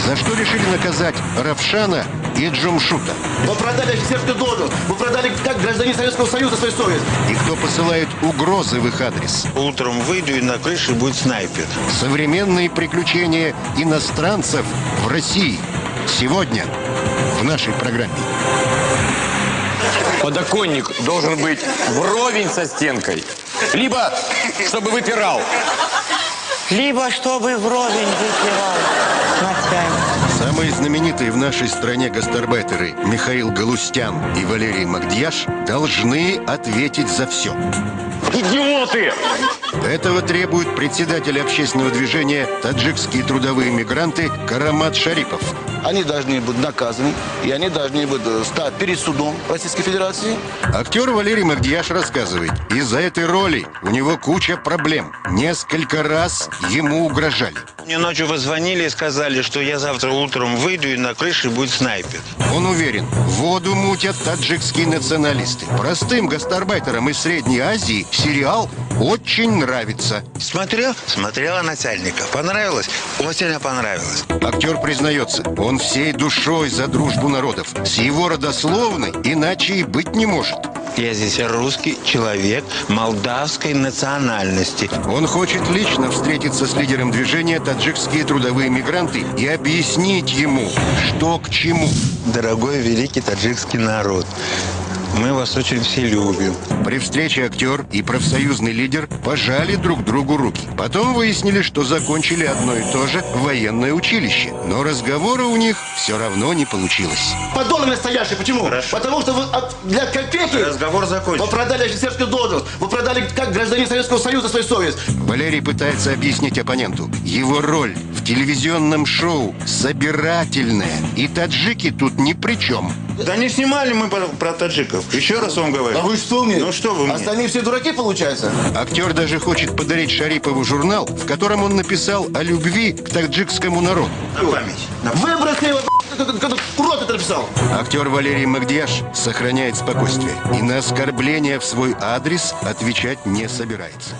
За что решили наказать Равшана и Джумшута? Вы продали офицерскую должность. Вы продали как гражданин Советского Союза свою совесть. И кто посылает угрозы в их адрес? Утром выйду, и на крыше будет снайпер. Современные приключения иностранцев в России. Сегодня в нашей программе. Подоконник должен быть вровень со стенкой. Либо чтобы выпирал. Либо чтобы вровень выпивал ногтями. Самые знаменитые в нашей стране гастарбайтеры Михаил Галустян и Валерий Магдьяш должны ответить за все. Идиоты! Этого требует председатель общественного движения «Таджикские трудовые мигранты» Карамат Шарипов. Они должны быть наказаны, и они должны быть стать перед судом Российской Федерации. Актер Валерий Магдьяш рассказывает, из-за этой роли у него куча проблем. Несколько раз ему угрожали. Мне ночью позвонили и сказали, что я завтра утром выйду, и на крыше будет снайпер. Он уверен, воду мутят таджикские националисты. Простым гастарбайтерам из Средней Азии сериал очень нравится. Смотрела начальника. Понравилось? Очень понравилось. Актер признается, он всей душой за дружбу народов. С его родословной иначе и быть не может. Я здесь русский человек молдавской национальности. Он хочет лично встретиться с лидером движения «Таджикские трудовые мигранты» и объяснить ему, что к чему. Дорогой великий таджикский народ, мы вас очень все любим. При встрече актер и профсоюзный лидер пожали друг другу руки. Потом выяснили, что закончили одно и то же военное училище. Но разговора у них все равно не получилось. Подонок настоящий. Почему? Хорошо. Потому что вы для копейки Разговор закончен. вы продали офицерскую должность. Вы продали как гражданин Советского Союза свою совесть. Валерий пытается объяснить оппоненту. Его роль в телевизионном шоу собирательная. И таджики тут ни при чем. Да не снимали мы про таджиков. Еще раз вам говорю. А вы что мне? Ну что вы мне? Остальные все дураки, получается? Актер даже хочет подарить Шарипову журнал, в котором он написал о любви к таджикскому народу. На память. Выброси его, как урод это написал. Актер Валерий Магдьяш сохраняет спокойствие и на оскорбления в свой адрес отвечать не собирается.